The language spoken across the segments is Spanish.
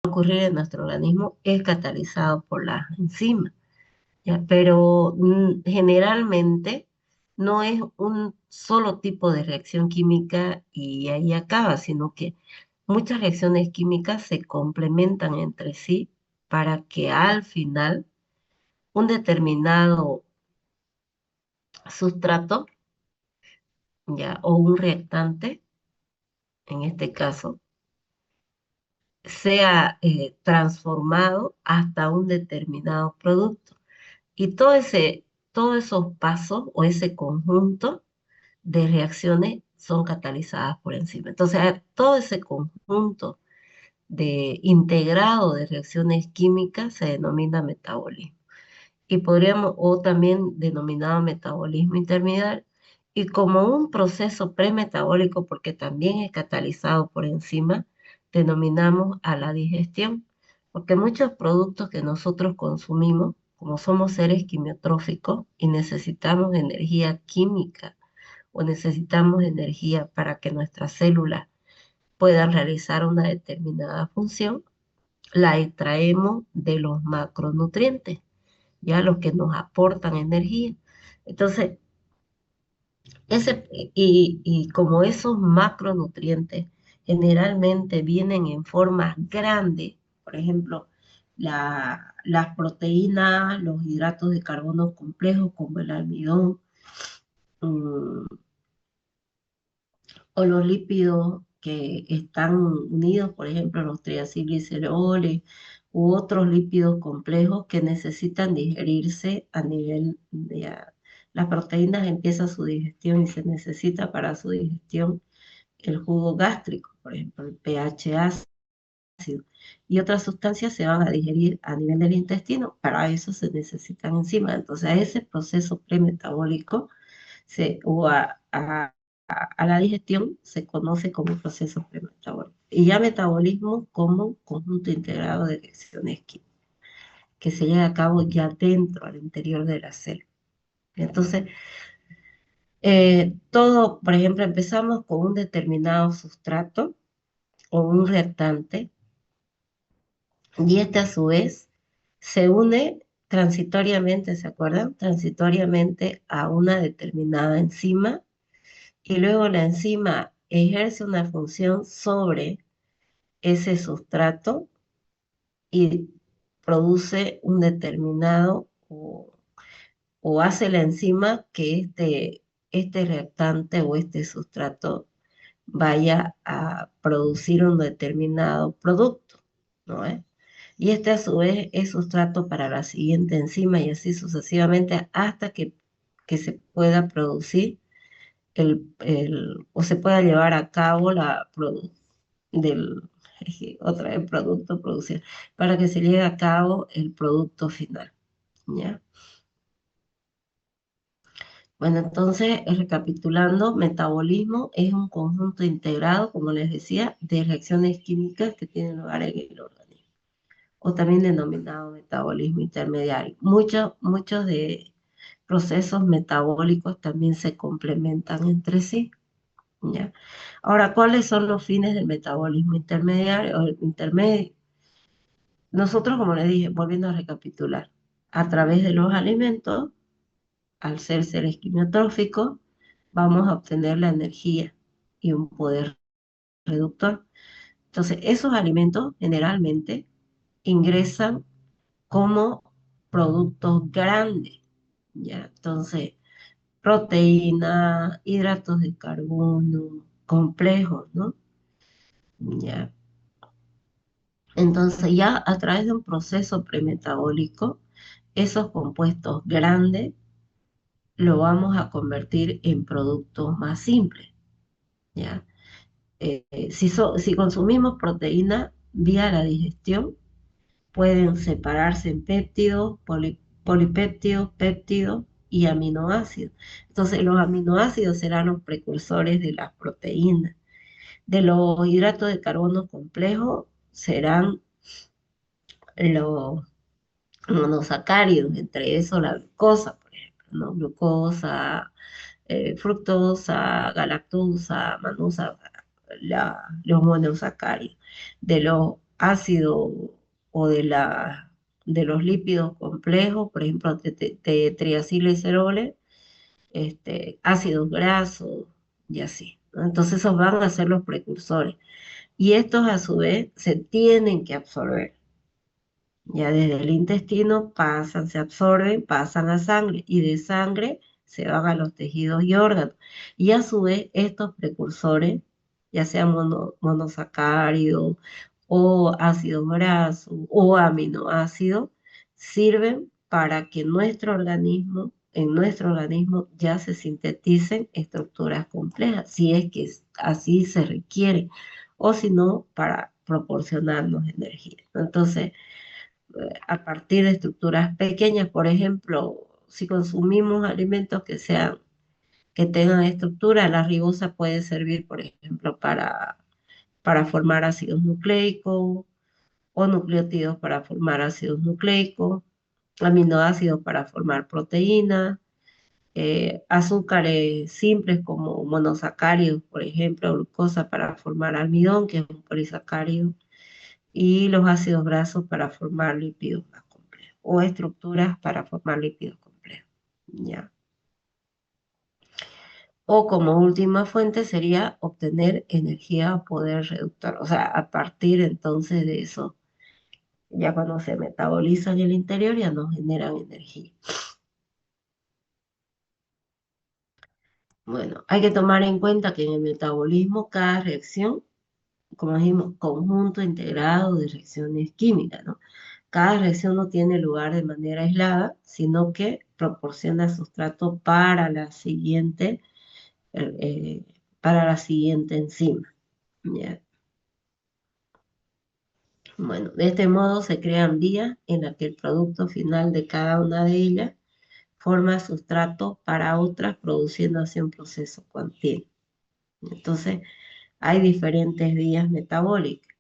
ocurrir en nuestro organismo es catalizado por las enzimas, ¿ya? Pero generalmente no es un solo tipo de reacción química y ahí acaba, sino que muchas reacciones químicas se complementan entre sí para que al final un determinado sustrato, ¿ya? O un reactante, en este caso, sea transformado hasta un determinado producto. Y todos esos pasos o ese conjunto de reacciones son catalizadas por enzima. Entonces, todo ese conjunto de integrado de reacciones químicas se denomina metabolismo. Y podríamos, o también denominado metabolismo intermediario, y como un proceso premetabólico, porque también es catalizado por enzima, denominamos a la digestión, porque muchos productos que nosotros consumimos, como somos seres quimiotróficos y necesitamos energía química o necesitamos energía para que nuestras células puedan realizar una determinada función, la extraemos de los macronutrientes, ya los que nos aportan energía. Entonces, y como esos macronutrientes generalmente vienen en formas grandes, por ejemplo, las proteínas, los hidratos de carbono complejos como el almidón, mm, o los lípidos que están unidos, por ejemplo, los triacilgliceroles u otros lípidos complejos que necesitan digerirse a nivel de... Las proteínas empiezan su digestión y se necesita para su digestión el jugo gástrico, por ejemplo, el pH ácido. Y otras sustancias se van a digerir a nivel del intestino, para eso se necesitan enzimas. Entonces, a ese proceso premetabólico o a la digestión se conoce como proceso premetabólico. Y ya metabolismo como conjunto integrado de reacciones químicas que se lleva a cabo ya dentro, al interior de la célula. Entonces, todo, por ejemplo, empezamos con un determinado sustrato o un reactante y este a su vez se une transitoriamente, ¿se acuerdan? Transitoriamente a una determinada enzima y luego la enzima ejerce una función sobre ese sustrato y produce un determinado o hace la enzima que este reactante o este sustrato vaya a producir un determinado producto, ¿no es? Y este a su vez es sustrato para la siguiente enzima y así sucesivamente hasta que se pueda producir o se pueda llevar a cabo del, otra vez producto, producción, para que se lleve a cabo el producto final, ¿ya? Bueno, entonces, recapitulando, metabolismo es un conjunto integrado, como les decía, de reacciones químicas que tienen lugar en el organismo, o también denominado metabolismo intermediario. Muchos de procesos metabólicos también se complementan entre sí, ¿ya? Ahora, ¿cuáles son los fines del metabolismo intermediario o el intermedio? Nosotros, como les dije, volviendo a recapitular, a través de los alimentos, al ser seres quimiotróficos, vamos a obtener la energía y un poder reductor. Entonces, esos alimentos generalmente ingresan como productos grandes, ¿ya? Entonces, proteína, hidratos de carbono, complejos, ¿no? ¿Ya? Entonces, ya a través de un proceso premetabólico, esos compuestos grandes lo vamos a convertir en productos más simples, ¿ya? Si consumimos proteína vía la digestión, pueden separarse en péptidos, polipéptidos, péptidos y aminoácidos. Entonces, los aminoácidos serán los precursores de las proteínas. De los hidratos de carbono complejos serán los monosacáridos, entre esos la glucosa, por ejemplo, ¿no? Glucosa, fructosa, galactosa, manosa, los monosacáridos. De los ácido o de los lípidos complejos, por ejemplo, de triacilglicerol, ácidos grasos y así, ¿no? Entonces esos van a ser los precursores. Y estos a su vez se tienen que absorber. Ya desde el intestino pasan, se absorben, pasan a sangre y de sangre se van a los tejidos y órganos. Y a su vez estos precursores, ya sean monosacáridos o ácidos grasos o aminoácidos, sirven para que en nuestro organismo ya se sinteticen estructuras complejas, si es que así se requiere, o si no, para proporcionarnos energía. Entonces, a partir de estructuras pequeñas. Por ejemplo, si consumimos alimentos que tengan estructura, la ribosa puede servir, por ejemplo, para formar ácidos nucleicos o nucleótidos para formar ácidos nucleicos, aminoácidos para formar proteínas, azúcares simples como monosacáridos, por ejemplo, glucosa para formar almidón, que es un polisacárido, y los ácidos grasos para formar lípidos más complejos o estructuras para formar lípidos complejos. ¿Ya? O como última fuente sería obtener energía o poder reductor. O sea, a partir entonces de eso, ya cuando se metabolizan en el interior ya nos generan energía. Bueno, hay que tomar en cuenta que en el metabolismo cada reacción, como dijimos, conjunto integrado de reacciones químicas, ¿no? Cada reacción no tiene lugar de manera aislada, sino que proporciona sustrato eh, eh, para la siguiente enzima. ¿Ya? Bueno, de este modo se crean vías en las que el producto final de cada una de ellas forma sustrato para otras, produciendo así un proceso continuo. Entonces, hay diferentes vías metabólicas.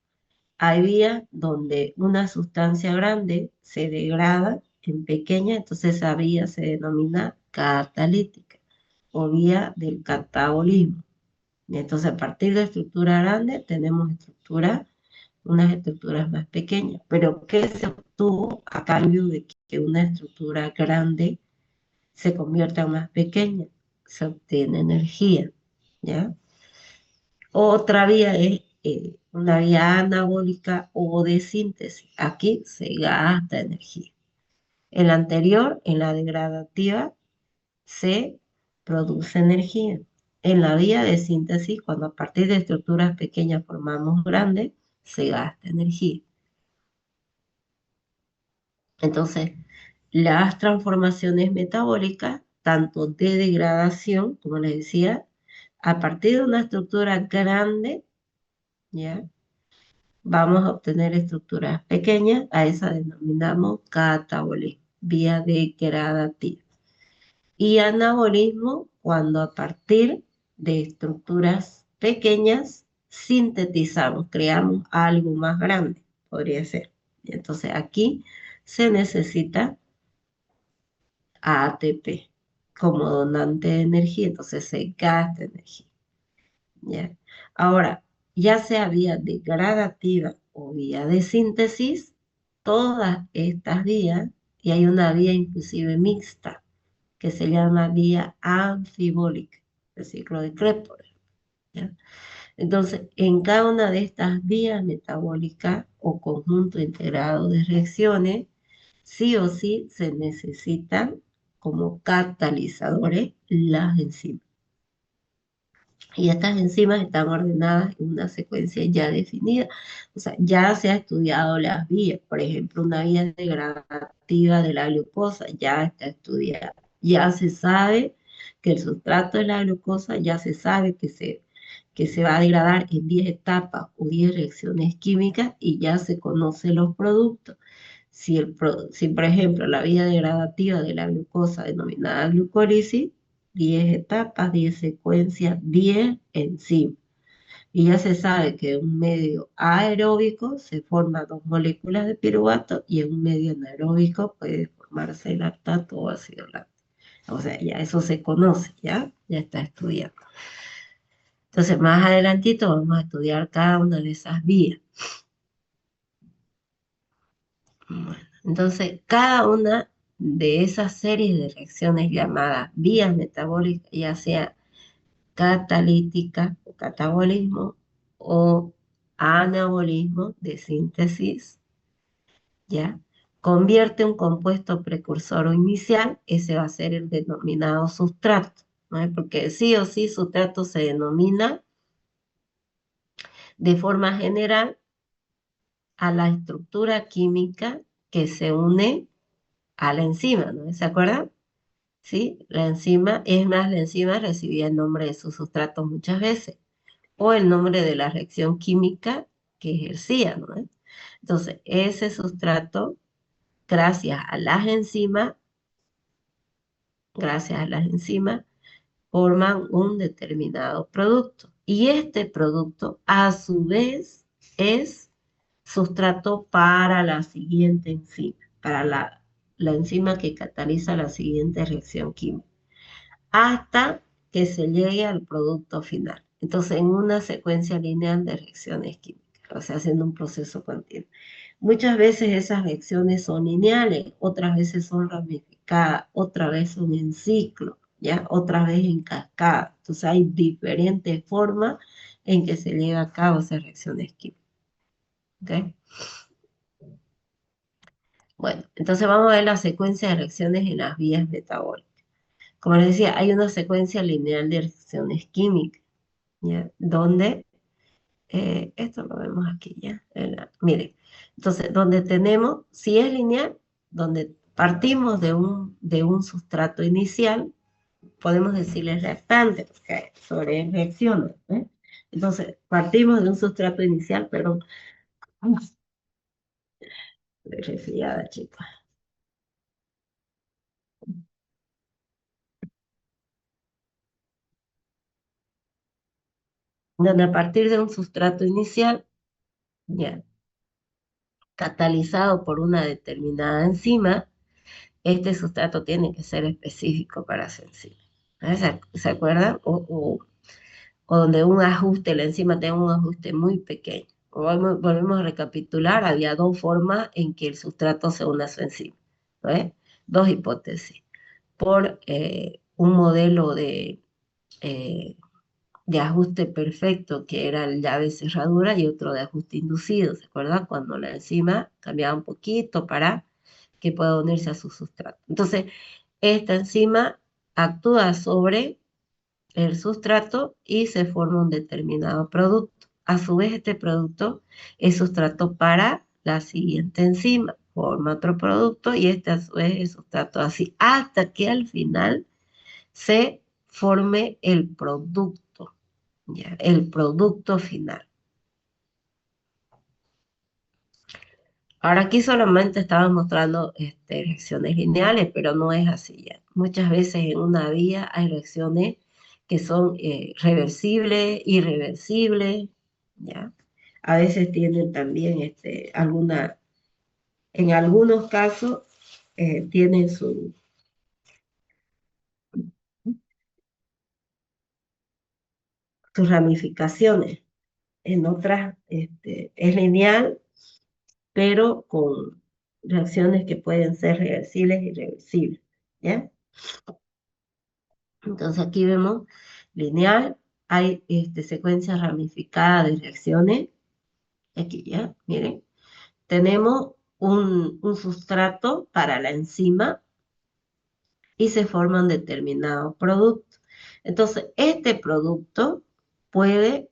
Hay vías donde una sustancia grande se degrada en pequeña, entonces esa vía se denomina catalítica o vía del catabolismo. Y entonces a partir de estructura grande tenemos unas estructuras más pequeñas. Pero ¿qué se obtuvo a cambio de que una estructura grande se convierta en más pequeña? Se obtiene energía, ¿ya? Otra vía es una vía anabólica o de síntesis. Aquí se gasta energía. En la anterior, en la degradativa, se produce energía. En la vía de síntesis, cuando a partir de estructuras pequeñas formamos grandes, se gasta energía. Entonces, las transformaciones metabólicas, tanto de degradación, como les decía, a partir de una estructura grande, ¿ya? Vamos a obtener estructuras pequeñas, a esa denominamos catabolismo, vía degradativa. Y anabolismo, cuando a partir de estructuras pequeñas sintetizamos, creamos algo más grande, podría ser. Y entonces aquí se necesita ATP como donante de energía, entonces se gasta energía. ¿Ya? Ahora, ya sea vía degradativa o vía de síntesis, todas estas vías, y hay una vía inclusive mixta, que se llama vía anfibólica, el ciclo de Krebs. ¿Ya? Entonces, en cada una de estas vías metabólicas o conjunto integrado de reacciones, sí o sí se necesitan como catalizadores las enzimas. Y estas enzimas están ordenadas en una secuencia ya definida. O sea, ya se ha estudiado las vías. Por ejemplo, una vía degradativa de la glucosa ya está estudiada. Ya se sabe que el sustrato de la glucosa ya se sabe que se va a degradar en 10 etapas o 10 reacciones químicas y ya se conocen los productos. Si, por ejemplo, la vía degradativa de la glucosa denominada glucólisis, 10 etapas, 10 secuencias, 10 enzimas. Y ya se sabe que en un medio aeróbico se forman dos moléculas de piruvato y en un medio anaeróbico puede formarse lactato o ácido láctico. O sea, ya eso se conoce, ya está estudiado. Entonces, más adelantito vamos a estudiar cada una de esas vías. Bueno, entonces, cada una de esas series de reacciones llamadas vías metabólicas, ya sea catalítica o catabolismo o anabolismo de síntesis, ¿ya? Convierte un compuesto precursor o inicial, ese va a ser el denominado sustrato, ¿no? Porque sí o sí sustrato se denomina de forma general a la estructura química que se une a la enzima, ¿no? ¿Se acuerdan? ¿Sí? La enzima, es más, la enzima recibía el nombre de su sustrato muchas veces, o el nombre de la reacción química que ejercía, ¿no? Entonces, ese sustrato, gracias a las enzimas, gracias a las enzimas, forman un determinado producto. Y este producto, a su vez, es sustrato para la siguiente enzima, para la enzima que cataliza la siguiente reacción química, hasta que se llegue al producto final. Entonces, en una secuencia lineal de reacciones químicas, o sea, haciendo un proceso continuo. Muchas veces esas reacciones son lineales, otras veces son ramificadas, otras veces son en ciclo, ¿ya? Otras veces en cascada. Entonces, hay diferentes formas en que se lleva a cabo esas reacciones químicas, ¿ok? Bueno, entonces vamos a ver la secuencia de reacciones en las vías metabólicas. Como les decía, hay una secuencia lineal de reacciones químicas, ¿ya? Donde, esto lo vemos aquí, ¿ya? Miren, entonces, donde tenemos, si es lineal, donde partimos de un sustrato inicial, podemos decirle reactante, porque sobre reacciones, ¿eh? Entonces, partimos de un sustrato inicial, perdón, estoy resfriada, chicos, donde a partir de un sustrato inicial, ya, catalizado por una determinada enzima, este sustrato tiene que ser específico para esa enzima. ¿Ah? ¿Se acuerdan? O donde un ajuste, la enzima tenga un ajuste muy pequeño. Volvemos a recapitular, había dos formas en que el sustrato se une a su enzima. ¿Ves? Dos hipótesis. Por un modelo eh, de ajuste perfecto, que era el llave cerradura, y otro de ajuste inducido, ¿se acuerdan? Cuando la enzima cambiaba un poquito para que pueda unirse a su sustrato. Entonces, esta enzima actúa sobre el sustrato y se forma un determinado producto. A su vez, este producto es sustrato para la siguiente enzima, forma otro producto y este a su vez es sustrato así, hasta que al final se forme el producto, ¿ya? El producto final. Ahora aquí solamente estaba mostrando reacciones lineales, pero no es así ya. Muchas veces en una vía hay reacciones que son reversibles, irreversibles, ¿ya? A veces tienen también en algunos casos tienen sus ramificaciones. En otras es lineal, pero con reacciones que pueden ser reversibles y irreversibles, ¿ya? Entonces aquí vemos lineal, hay secuencias ramificadas de reacciones. Aquí ya, miren, tenemos un sustrato para la enzima y se forma un determinado producto. Entonces, este producto puede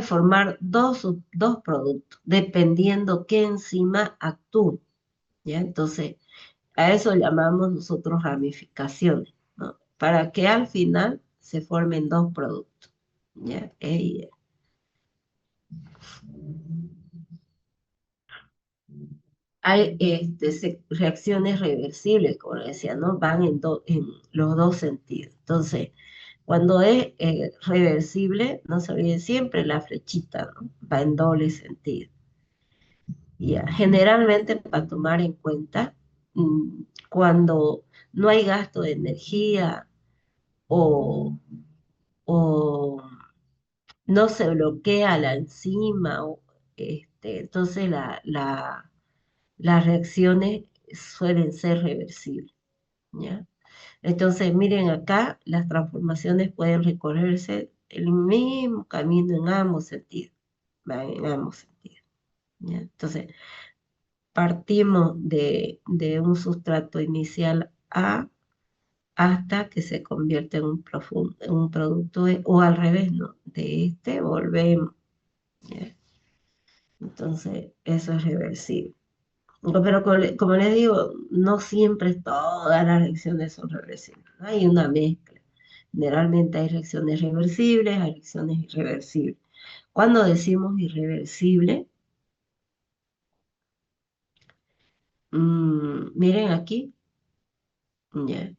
formar dos productos, dependiendo qué enzima actúe, ¿ya? Entonces, a eso llamamos nosotros ramificaciones, ¿no? Para que al final se formen dos productos, ¿ya? Hay reacciones reversibles, como decía, ¿no? Van en los dos sentidos. Entonces, cuando es reversible, no se olvide siempre la flechita, ¿no? Va en doble sentido. Ya, generalmente para tomar en cuenta, cuando no hay gasto de energía o, o no se bloquea la enzima, entonces las reacciones suelen ser reversibles, ¿ya? Entonces, miren acá, las transformaciones pueden recorrerse el mismo camino en ambos sentidos, ¿va? En ambos sentidos, ¿ya? Entonces, partimos de un sustrato inicial A hasta que se convierte en un producto E, o al revés, ¿no? De este volvemos, ¿ya? Entonces, eso es reversible. Pero como les digo, no siempre todas las reacciones son reversibles. Hay una mezcla. Generalmente hay reacciones reversibles, hay reacciones irreversibles. Cuando decimos irreversible, miren aquí, ya,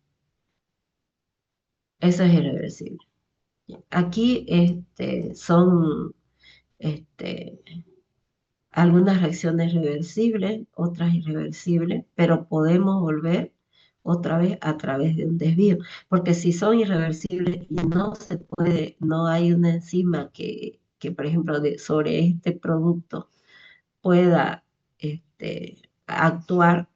eso es irreversible. Ya. Aquí son este, algunas reacciones reversibles, otras irreversibles, pero podemos volver otra vez a través de un desvío, porque si son irreversibles y no se puede, no hay una enzima que por ejemplo, sobre este producto pueda actuar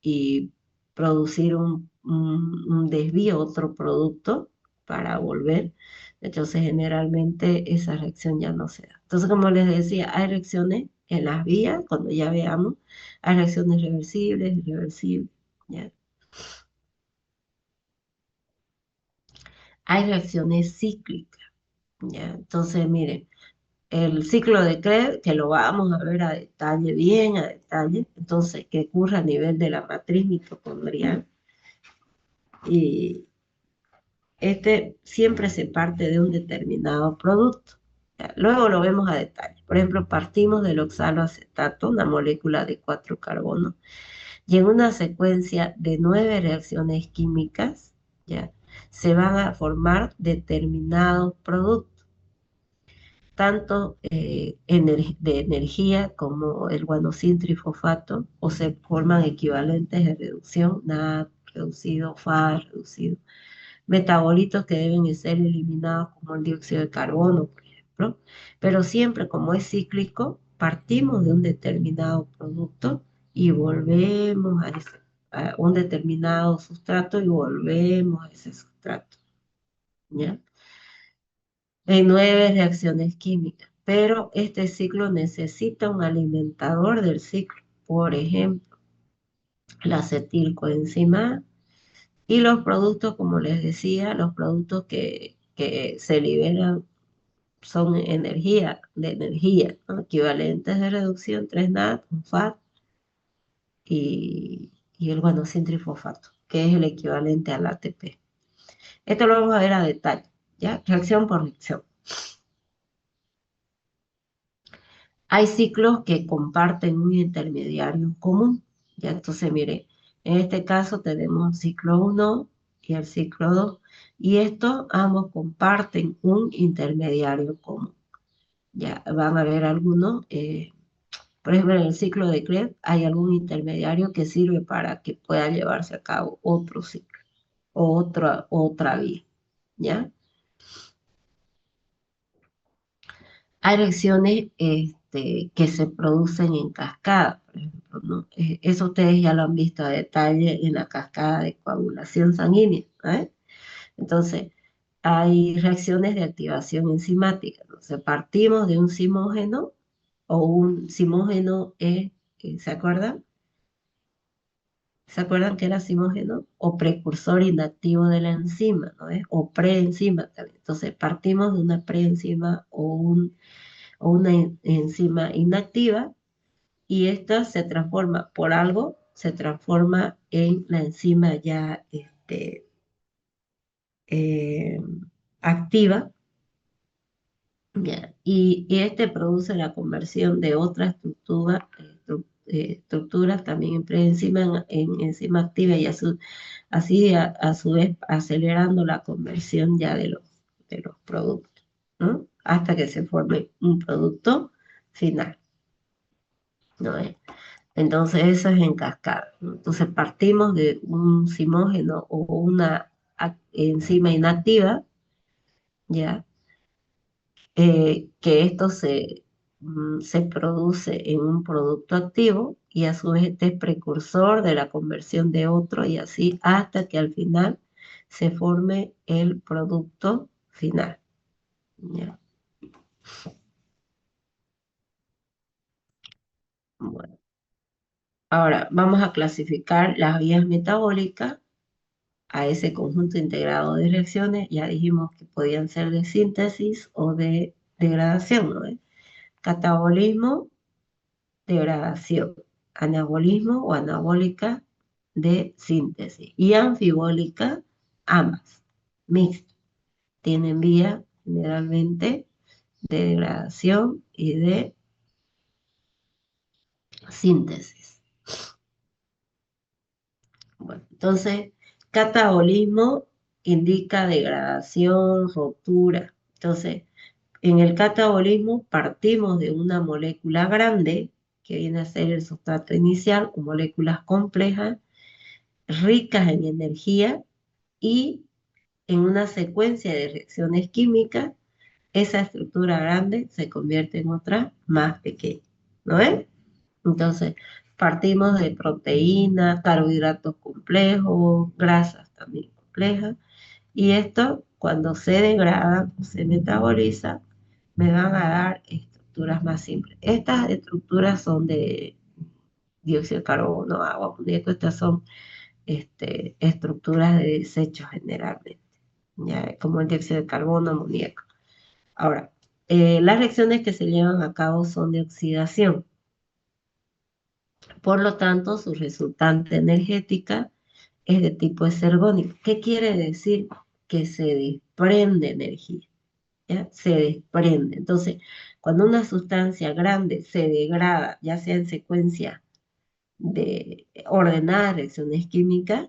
y producir un desvío, otro producto para volver. Entonces, generalmente esa reacción ya no se da. Entonces, como les decía, hay reacciones en las vías, cuando ya veamos, hay reacciones reversibles, irreversibles, ¿ya? Hay reacciones cíclicas, ¿ya? Entonces, miren, el ciclo de Krebs, que lo vamos a ver a detalle, bien a detalle, entonces, que ocurre a nivel de la matriz mitocondrial, y siempre se parte de un determinado producto. Ya, luego lo vemos a detalle. Por ejemplo, partimos del oxaloacetato, una molécula de 4 carbonos, y en una secuencia de 9 reacciones químicas, ya, se van a formar determinados productos, tanto de energía como el guanosine trifosfato, o se forman equivalentes de reducción, NAD reducido, FAD reducido, metabolitos que deben de ser eliminados como el dióxido de carbono, por ejemplo, pero siempre como es cíclico, partimos de un determinado producto y volvemos a un determinado sustrato y volvemos a ese sustrato, ¿ya? En 9 reacciones químicas, pero este ciclo necesita un alimentador del ciclo, por ejemplo, la acetilcoenzima A, y los productos, como les decía, los productos que se liberan son energía, ¿no? Equivalentes de reducción, 3 NAD, un FAD y el guanosine trifosfato, que es el equivalente al ATP. Esto lo vamos a ver a detalle, ¿ya? Reacción por reacción. Hay ciclos que comparten un intermediario en común, ¿ya? Entonces, mire, en este caso tenemos ciclo 1 y el ciclo 2, y estos ambos comparten un intermediario en común. Ya van a ver algunos, por ejemplo, en el ciclo de Krebs hay algún intermediario que sirve para que pueda llevarse a cabo otro ciclo o otra vía, ¿ya? Hay reacciones que se producen en cascada, por ejemplo, ¿no? Eso ustedes ya lo han visto a detalle en la cascada de coagulación sanguínea, ¿eh? Entonces, hay reacciones de activación enzimática. Entonces, partimos de un simógeno o un simógeno ¿se acuerdan? ¿Se acuerdan que era simógeno? O precursor inactivo de la enzima, ¿no es? O preenzima también. Entonces, partimos de una preenzima o una enzima inactiva, y esta se transforma por algo, se transforma en la enzima ya eh, activa, ¿ya? Y este produce la conversión de otra estructuras también en preenzima en enzima activa, y así a su vez acelerando la conversión ya de los productos, ¿no? Hasta que se forme un producto final, ¿no? Entonces eso es en cascada, ¿no? Entonces partimos de un simógeno o una enzima inactiva, ¿ya? Que esto se produce en un producto activo, y a su vez este es precursor de la conversión de otro y así hasta que al final se forme el producto final. ¿Ya? Bueno, ahora vamos a clasificar las vías metabólicas a ese conjunto integrado de reacciones. Ya dijimos que podían ser de síntesis o de degradación, ¿no? Catabolismo, degradación, anabolismo o anabólica de síntesis y anfibólica, ambas, mixtas. Tienen vía generalmente de degradación y de síntesis. Bueno, entonces, catabolismo indica degradación, ruptura. Entonces, en el catabolismo partimos de una molécula grande, que viene a ser el sustrato inicial, con moléculas complejas, ricas en energía, y en una secuencia de reacciones químicas, esa estructura grande se convierte en otra más pequeña. ¿No es? Entonces, partimos de proteínas, carbohidratos complejos, grasas también complejas, y esto, cuando se degrada o se metaboliza, me van a dar estructuras más simples. Estas estructuras son de dióxido de carbono, agua, amoníaco, estas son estructuras de desechos generalmente, ¿ya? Como el dióxido de carbono, amoníaco. Ahora, las reacciones que se llevan a cabo son de oxidación. Por lo tanto, su resultante energética es de tipo exergónico. ¿Qué quiere decir? Que se desprende energía, ¿ya? Se desprende. Entonces, cuando una sustancia grande se degrada, ya sea en secuencia de ordenadas reacciones químicas,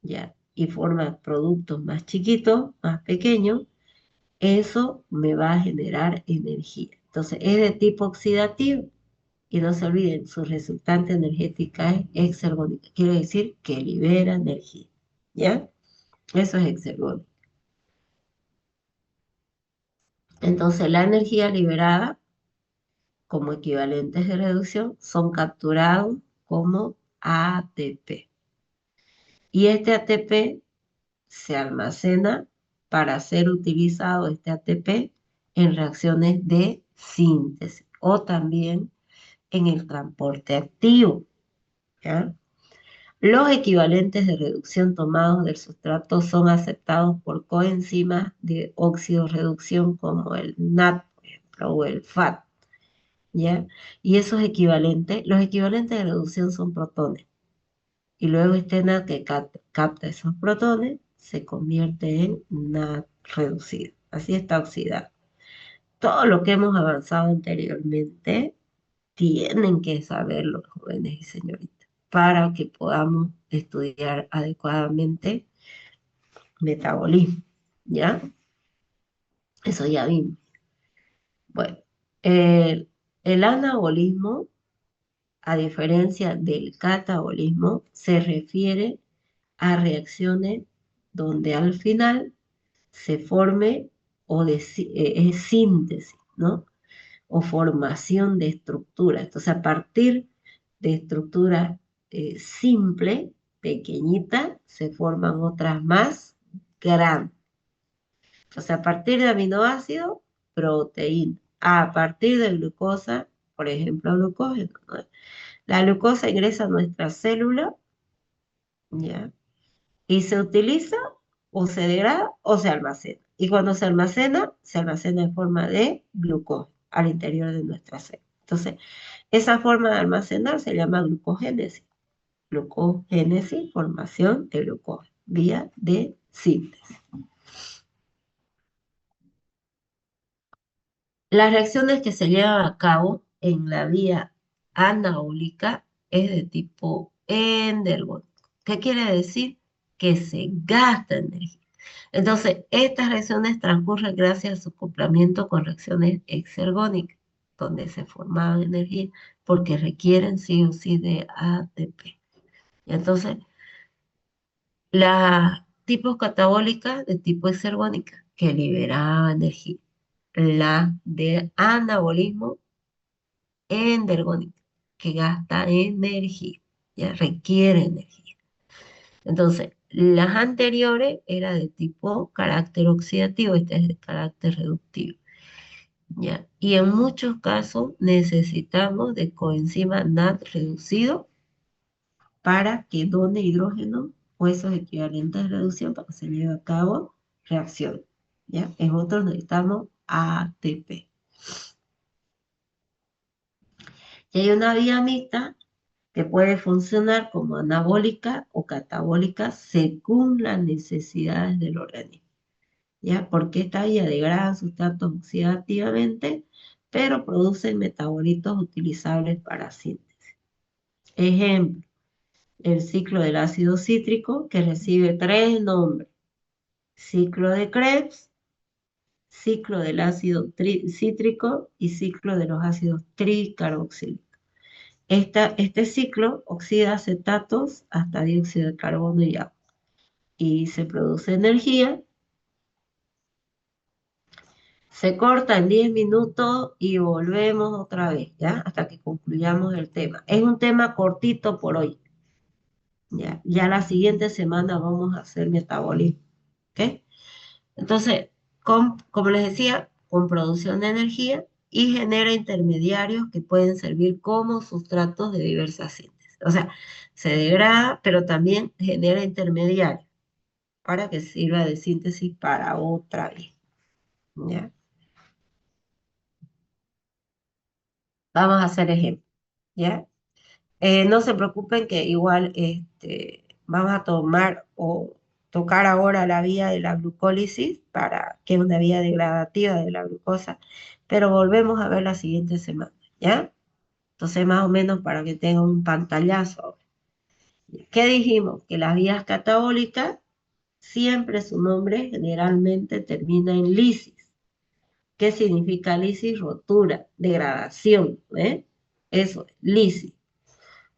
¿ya? Y forma productos más chiquitos, más pequeños, eso me va a generar energía. Entonces, es de tipo oxidativo. Y no se olviden, su resultante energética es exergónica. Quiere decir que libera energía. ¿Ya? Eso es exergónico. Entonces, la energía liberada como equivalentes de reducción son capturados como ATP. Y este ATP se almacena para ser utilizado, este ATP, en reacciones de síntesis o también en el transporte activo. ¿Ya? Los equivalentes de reducción tomados del sustrato son aceptados por coenzimas de oxidorreducción como el NAT, por ejemplo, o el FAT, ¿ya? Y esos equivalentes, los equivalentes de reducción son protones. Y luego este NAT que capta esos protones se convierte en NAT reducido. Así está oxidado. Todo lo que hemos avanzado anteriormente tienen que saberlo, jóvenes y señoritas, para que podamos estudiar adecuadamente metabolismo, ¿ya? Eso ya vimos. Bueno, el anabolismo, a diferencia del catabolismo, se refiere a reacciones donde al final se forme es síntesis, ¿no? O formación de estructuras. Entonces, a partir de estructuras simples, pequeñitas, se forman otras más grandes. Entonces, a partir de aminoácidos, proteína. A partir de glucosa, por ejemplo, glucógeno, ¿no? La glucosa ingresa a nuestra célula, ¿ya? Y se utiliza o se degrada o se almacena. Y cuando se almacena en forma de glucógeno al interior de nuestra célula. Entonces, esa forma de almacenar se llama glucogénesis. Glucogénesis, formación de glucógeno, vía de síntesis. Las reacciones que se llevan a cabo en la vía anaólica es de tipo endergónico. ¿Qué quiere decir? Que se gasta energía. Entonces, estas reacciones transcurren gracias a su acoplamiento con reacciones exergónicas, donde se forma energía, porque requieren sí o sí de ATP. Entonces, las tipos catabólicas de tipo exergónica, que liberaba energía. La de anabolismo endergónica, que gasta energía, ya requiere energía. Entonces, las anteriores era de tipo carácter oxidativo, esta es de carácter reductivo, ¿ya? Y en muchos casos necesitamos de coenzima NAD reducido para que done hidrógeno o esos equivalentes de reducción para que se lleve a cabo reacción, ¿ya? En otros necesitamos ATP. Y hay una vía mixta que puede funcionar como anabólica o catabólica según las necesidades del organismo, ¿ya? Porque esta vía degrada sustratos oxidativamente, pero producen metabolitos utilizables para síntesis. Ejemplo, el ciclo del ácido cítrico, que recibe tres nombres: ciclo de Krebs, ciclo del ácido cítrico y ciclo de los ácidos tricarboxílicos. Este ciclo oxida acetatos hasta dióxido de carbono y agua. Y se produce energía, se corta en 10 minutos y volvemos otra vez, ¿ya? Hasta que concluyamos el tema. Es un tema cortito por hoy, ¿ya? Ya la siguiente semana vamos a hacer metabolismo, ¿ok? Entonces, como les decía, con producción de energía y genera intermediarios que pueden servir como sustratos de diversas síntesis. O sea, se degrada, pero también genera intermediarios para que sirva de síntesis para otra vía, ¿ya? Vamos a hacer ejemplos, ¿ya? No se preocupen que igual vamos a tomar o tocar ahora la vía de la glucólisis, para que es una vía degradativa de la glucosa, pero volvemos a ver la siguiente semana, ¿ya? Entonces, más o menos para que tengan un pantallazo ahora. ¿Qué dijimos? Que las vías catabólicas, siempre su nombre generalmente termina en lisis. ¿Qué significa lisis? Rotura, degradación, ¿eh? Eso, lisis.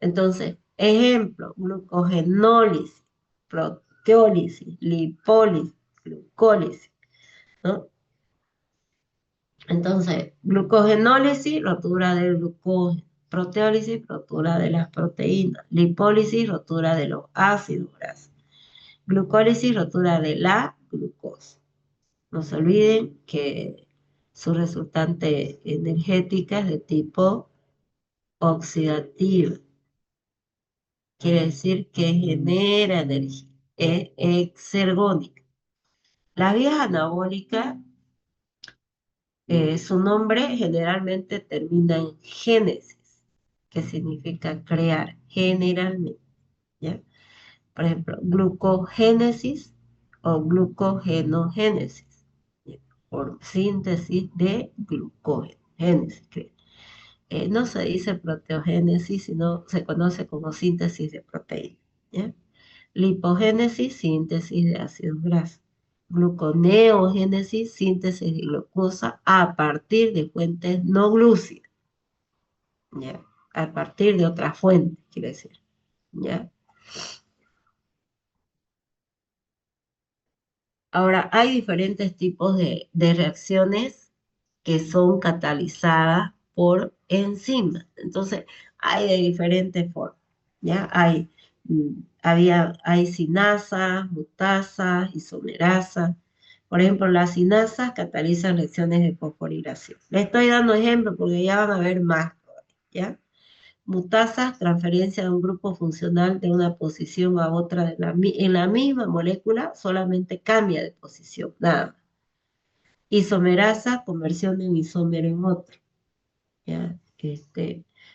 Entonces, ejemplo: glucogenólisis, proteólisis, lipólisis, glucólisis, ¿no? Entonces, glucogenólisis, rotura del glucógeno; proteólisis, rotura de las proteínas; lipólisis, rotura de los ácidos grasos; glucólisis, rotura de la glucosa. No se olviden que su resultante energética es de tipo oxidativo. Quiere decir que genera energía, es exergónica. Las vías anabólicas, su nombre generalmente termina en génesis, que significa crear, generalmente, ¿ya? Por ejemplo, glucogénesis o glucogenogénesis, ¿ya? Por síntesis de glucógeno, génesis. No se dice proteogénesis, sino se conoce como síntesis de proteína, ¿ya? Lipogénesis, síntesis de ácidos grasos; gluconeogénesis, síntesis de glucosa a partir de fuentes no glúcidas, ¿ya? A partir de otra fuente, quiere decir, ¿ya? Ahora, hay diferentes tipos de reacciones que son catalizadas por enzimas. Entonces, hay de diferentes formas, ¿ya? Hay sinasas, mutasas, isomerasas. Por ejemplo, las sinasas catalizan reacciones de fosforilación. Les estoy dando ejemplos porque ya van a ver más, ¿ya? Mutasas, transferencia de un grupo funcional de una posición a otra en la misma molécula, solamente cambia de posición, nada más. Isomerasa, conversión de un isómero en otro, ¿ya?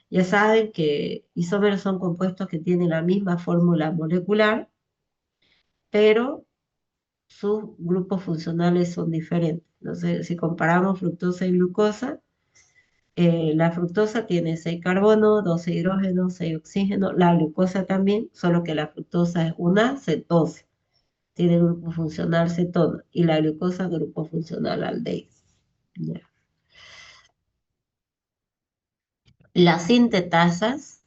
Ya saben que isómeros son compuestos que tienen la misma fórmula molecular, pero sus grupos funcionales son diferentes. Entonces, si comparamos fructosa y glucosa, la fructosa tiene 6 carbonos, 12 hidrógenos, 6 oxígenos; la glucosa también, solo que la fructosa es una cetose, tiene grupo funcional cetona, y la glucosa grupo funcional aldehído, ¿ya? Las sintetasas,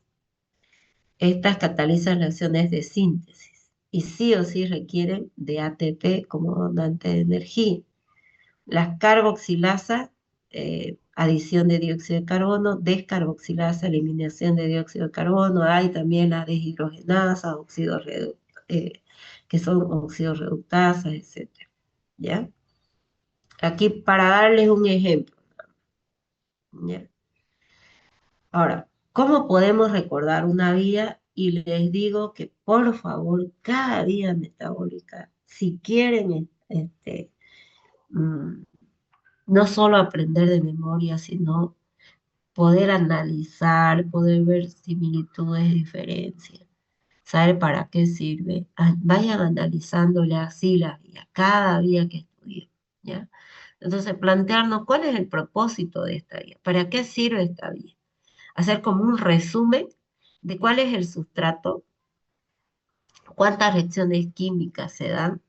estas catalizan reacciones de síntesis y sí o sí requieren de ATP como donante de energía. Las carboxilasas, adición de dióxido de carbono, descarboxilasa, eliminación de dióxido de carbono, hay también las deshidrogenasas, que son óxidos reductasas, etcétera, ¿ya? Aquí para darles un ejemplo, ¿ya? Ahora, ¿cómo podemos recordar una vía? Y les digo que por favor, cada vía metabólica, si quieren mm, no solo aprender de memoria, sino poder analizar, poder ver similitudes, diferencias, saber para qué sirve, vayan analizándole así la vía, cada vía que estudien, ¿ya? Entonces, plantearnos cuál es el propósito de esta vía, para qué sirve esta vía, hacer como un resumen de cuál es el sustrato, cuántas reacciones químicas se dan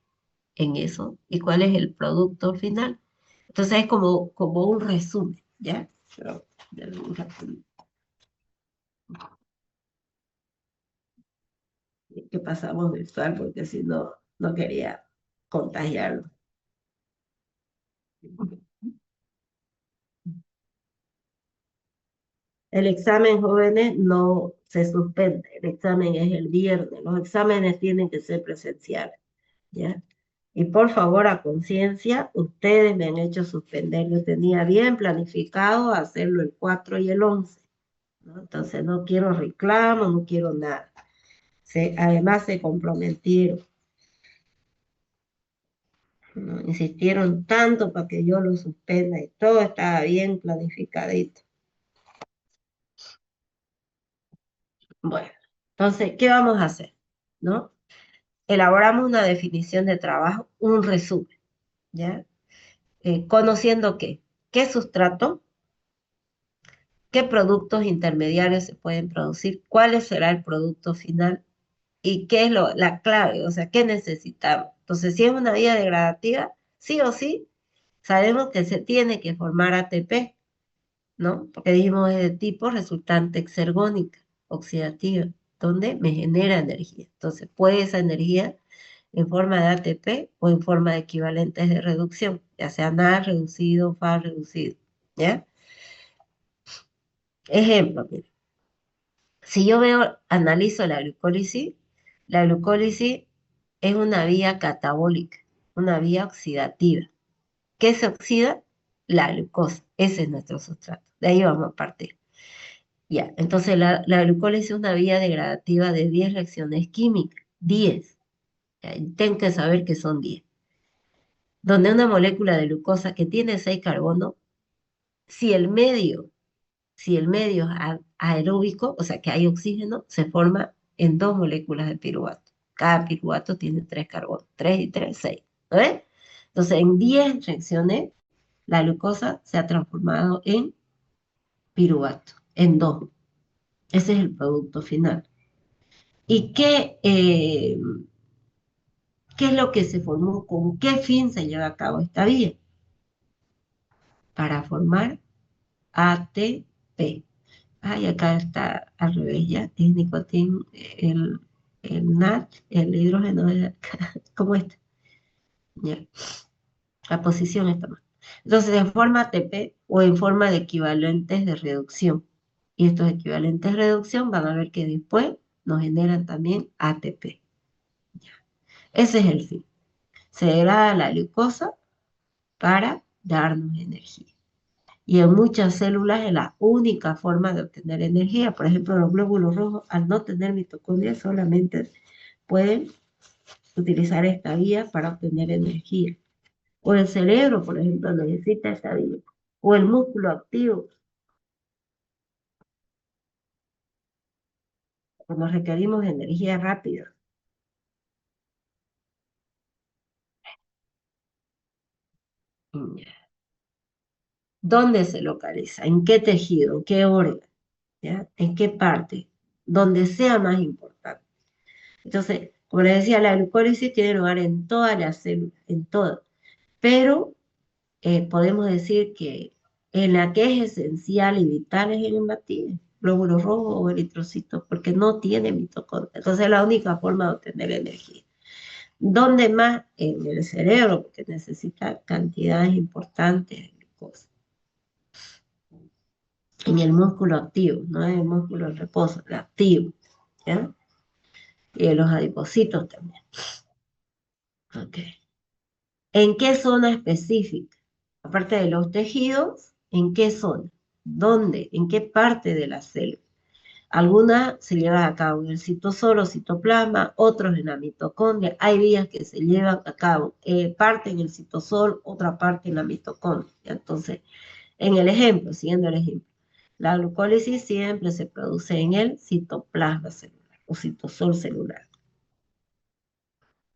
en eso y cuál es el producto final. Entonces es como un resumen, ¿ya? Pero, un resumen que pasamos virtual porque si no, no quería contagiarlo. El examen, jóvenes, no se suspende. El examen es el viernes. Los exámenes tienen que ser presenciales, ¿ya? Y por favor, a conciencia, ustedes me han hecho suspender. Yo tenía bien planificado hacerlo el 4 y el 11, ¿no? Entonces no quiero reclamo, no quiero nada. Además se comprometieron, ¿no? Insistieron tanto para que yo lo suspenda y todo estaba bien planificadito. Bueno, entonces, ¿qué vamos a hacer? ¿No? Elaboramos una definición de trabajo, un resumen, ¿ya? Conociendo qué sustrato, qué productos intermediarios se pueden producir, cuál será el producto final y qué es la clave, o sea, qué necesitamos. Entonces, si es una vía degradativa, sí o sí, sabemos que se tiene que formar ATP, ¿no? Porque dijimos es de tipo resultante exergónica, oxidativa, donde me genera energía. Entonces, puede esa energía en forma de ATP o en forma de equivalentes de reducción, ya sea NAD reducido, FAD reducido, ¿ya? Ejemplo, mira, si yo analizo la glucólisis es una vía catabólica, una vía oxidativa. ¿Qué se oxida? La glucosa, ese es nuestro sustrato, de ahí vamos a partir. Ya, entonces la glucólisis es una vía degradativa de 10 reacciones químicas, 10. Ya, y tengo que saber que son 10. Donde una molécula de glucosa que tiene 6 carbonos, si el medio, si el medio es aeróbico, o sea que hay oxígeno, se forma en 2 moléculas de piruvato. Cada piruvato tiene 3 carbonos, 3 y 3, 6. ¿No ves? Entonces, en 10 reacciones, la glucosa se ha transformado en piruvato, en 2. Ese es el producto final. ¿Y qué es lo que se formó? ¿Con qué fin se lleva a cabo esta vía? Para formar ATP. Ay, acá está al revés ya. Es nicotín, el NAT, el hidrógeno, como este. Ya, la posición está mal. Entonces, en forma ATP o en forma de equivalentes de reducción. Y estos equivalentes de reducción van a ver que después nos generan también ATP. Ese es el fin. Se degrada la glucosa para darnos energía. Y en muchas células es la única forma de obtener energía. Por ejemplo, los glóbulos rojos, al no tener mitocondria, solamente pueden utilizar esta vía para obtener energía. O el cerebro, por ejemplo, necesita esta vía. O el músculo activo, cuando requerimos energía rápida. ¿Dónde se localiza? ¿En qué tejido? ¿En qué órgano? ¿Ya? ¿En qué parte? Donde sea más importante. Entonces, como les decía, la glucólisis tiene lugar en todas las células, en todas. Pero podemos decir que en la que es esencial y vital es el hematín, glóbulos rojos o eritrocitos, porque no tiene mitocondria. Entonces es la única forma de obtener energía. ¿Dónde más? En el cerebro, porque necesita cantidades importantes de glucosa. en el músculo activo, no en el músculo en reposo, el activo, ¿ya? Y en los adipocitos también. Ok. ¿En qué zona específica? Aparte de los tejidos, ¿en qué zona? ¿Dónde? ¿En qué parte de la célula? Algunas se llevan a cabo en el citosol o citoplasma, otros en la mitocondria. Hay vías que se llevan a cabo, parte en el citosol, otra parte en la mitocondria. Entonces, en el ejemplo, siguiendo el ejemplo, la glucólisis siempre se produce en el citoplasma celular o citosol celular.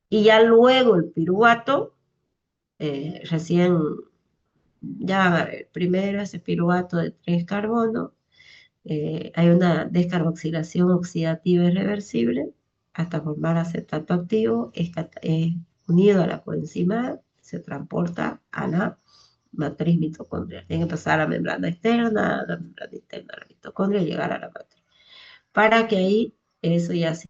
Y ya luego el piruvato, recién, ya van a ver, primero ese piruvato de 3 carbonos, hay una descarboxilación oxidativa irreversible hasta formar acetato activo, es unido a la coenzima A, se transporta a la matriz mitocondrial. Tiene que pasar a la membrana externa, a la membrana interna de la mitocondria y llegar a la matriz. Para que ahí eso ya se